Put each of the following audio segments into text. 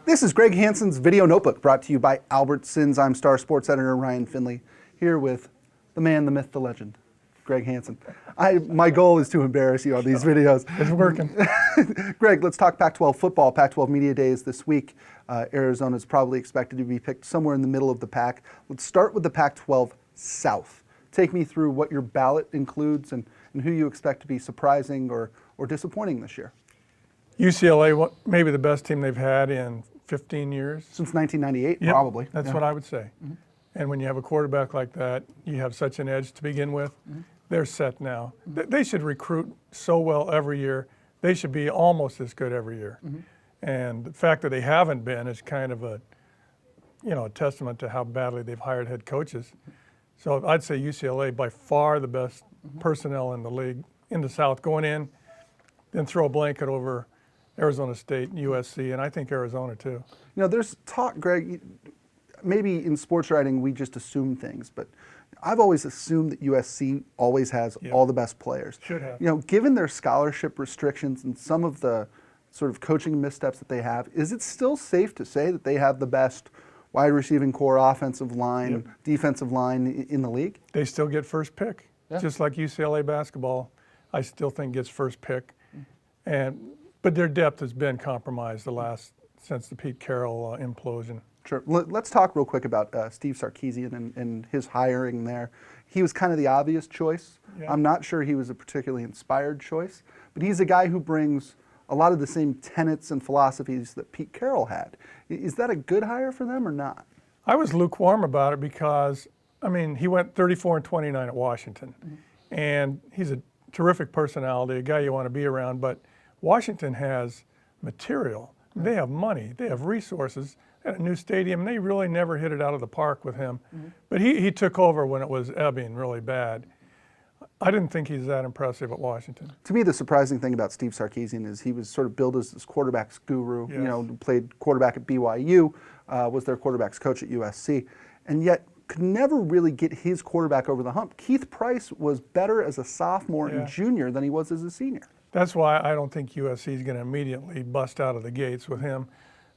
This is Greg Hansen's Video Notebook, brought to you by Albertsons. I'm Star Sports Editor Ryan Finley, here with the man, the myth, the legend, Greg Hansen. My goal is to embarrass you on these videos. It's working. Greg, let's talk Pac-12 football. Pac-12 Media Days this week. Arizona is probably expected to be picked somewhere in the middle of the pack. Let's start with the Pac-12 South. Take me through what your ballot includes and who you expect to be surprising or disappointing this year. UCLA, maybe the best team they've had in 15 years. Since 1998, Yep, probably. That's what I would say. Mm-hmm. And when you have a quarterback like that, you have such an edge to begin with. Mm-hmm. They're set now. Mm-hmm. They should recruit so well every year. They should be almost as good every year. Mm-hmm. And the fact that they haven't been is kind of a testament to how badly they've hired head coaches. So I'd say UCLA, by far the best personnel in the league, in the South, going in, then throw a blanket over Arizona State, USC, and I think Arizona too. You know, there's talk, Greg, maybe in sports writing we just assume things, but I've always assumed that USC always has all the best players. Should have. You know, given their scholarship restrictions and some of the sort of coaching missteps that they have, is it still safe to say that they have the best wide receiving core, offensive line, defensive line in the league? They still get first pick, just like UCLA basketball. I still think gets first pick, but their depth has been compromised since the Pete Carroll implosion. Sure. Let's talk real quick about Steve Sarkisian and his hiring there. He was kind of the obvious choice. Yeah. I'm not sure he was a particularly inspired choice, but he's a guy who brings a lot of the same tenets and philosophies that Pete Carroll had. Is that a good hire for them or not? I was lukewarm about it because, I mean, he went 34-29 at Washington, and he's a terrific personality, a guy you want to be around, but Washington has material. They have money. They have resources. They had a new stadium. And they really never hit it out of the park with him. But he took over when it was ebbing really bad. I didn't think he's that impressive at Washington. To me, the surprising thing about Steve Sarkisian is he was sort of billed as this quarterbacks guru. Yes. You know, played quarterback at BYU, was their quarterbacks coach at USC, and yet could never really get his quarterback over the hump. Keith Price was better as a sophomore and junior than he was as a senior. That's why I don't think USC is going to immediately bust out of the gates with him.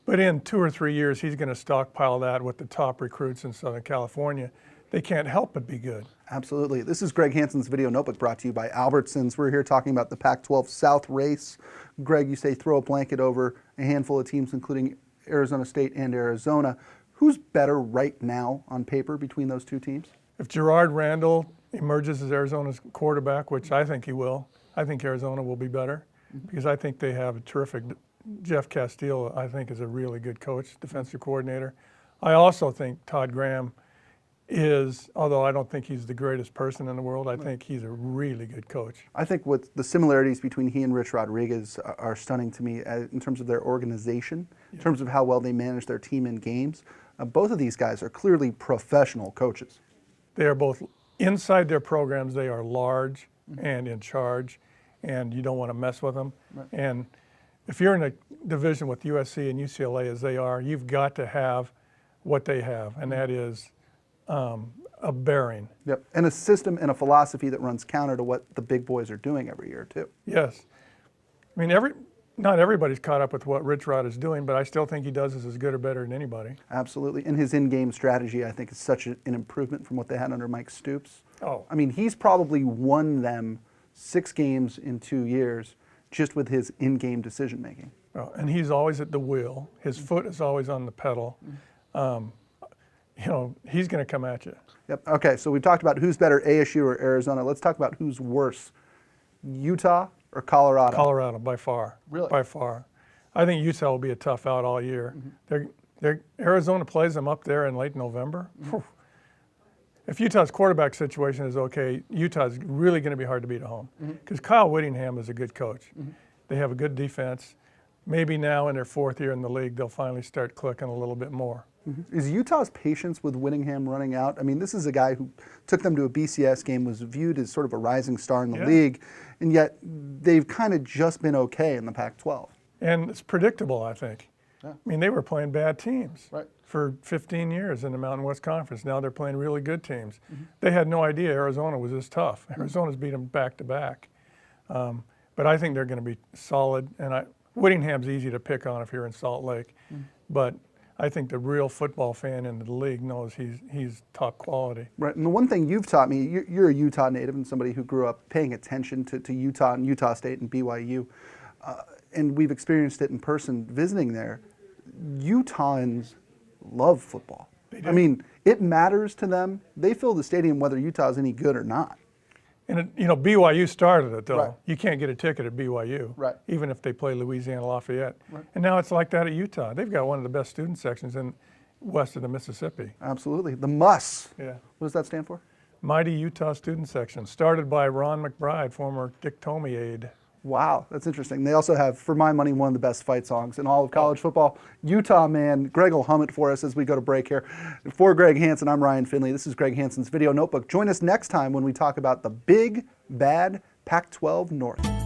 But in 2 or 3 years, he's going to stockpile that with the top recruits in Southern California. They can't help but be good. Absolutely. This is Greg Hansen's Video Notebook, brought to you by Albertsons. We're here talking about the Pac-12 South race. Greg, you say throw a blanket over a handful of teams, including Arizona State and Arizona. Who's better right now on paper between those two teams? If Gerard Randall emerges as Arizona's quarterback, which I think he will, I think Arizona will be better because I think they have a terrific Jeff Castile, I think, is a really good coach, defensive coordinator. I also think Todd Graham is, although I don't think he's the greatest person in the world, I think he's a really good coach. I think what the similarities between he and Rich Rodriguez are stunning to me in terms of their organization, in terms of how well they manage their team in games. Both of these guys are clearly professional coaches. They are both inside their programs. They are large and in charge, and you don't want to mess with them. Right. And if you're in a division with USC and UCLA as they are, you've got to have what they have, and that is a bearing. Yep, and a system and a philosophy that runs counter to what the big boys are doing every year too. Yes. I mean, not everybody's caught up with what Rich Rod is doing, but I still think he does this as good or better than anybody. Absolutely, and his in-game strategy, I think, is such an improvement from what they had under Mike Stoops. Oh. I mean, he's probably won them 6 games in 2 years just with his in-game decision-making. Oh, and he's always at the wheel. His foot is always on the pedal. He's going to come at you. Yep. Okay, so we've talked about who's better, ASU or Arizona. Let's talk about who's worse, Utah or Colorado? Colorado, by far. Really? By far. I think Utah will be a tough out all year. Arizona plays them up there in late November. If Utah's quarterback situation is okay, Utah's really going to be hard to beat at home because Kyle Whittingham is a good coach. They have a good defense. Maybe now in their 4th year in the league, they'll finally start clicking a little bit more. Is Utah's patience with Whittingham running out? I mean, this is a guy who took them to a BCS game, was viewed as sort of a rising star in the league, and yet they've kind of just been okay in the Pac-12. And it's predictable, I think. Yeah. I mean, they were playing bad teams for 15 years in the Mountain West Conference. Now they're playing really good teams. They had no idea Arizona was this tough. Arizona's beat them back to back. But I think they're going to be solid. And Whittingham's easy to pick on if you're in Salt Lake, but I think the real football fan in the league knows he's top quality. Right, and the one thing you've taught me, you're a Utah native and somebody who grew up paying attention to Utah and Utah State and BYU, and we've experienced it in person visiting there. Utahns love football. I mean, it matters to them. They fill the stadium whether Utah's any good or not. And BYU started it though. Right. You can't get a ticket at BYU, Right. even if they play Louisiana Lafayette. Right. And now it's like that at Utah. They've got one of the best student sections in west of the Mississippi. Absolutely. The MUS. Yeah. What does that stand for? Mighty Utah Student Section, started by Ron McBride, former Dick Tomey aide. Wow, that's interesting. They also have, for my money, one of the best fight songs in all of college football. Utah man. Greg will hum it for us as we go to break here. For Greg Hansen, I'm Ryan Finley. This is Greg Hansen's Video Notebook. Join us next time when we talk about the big, bad Pac-12 North.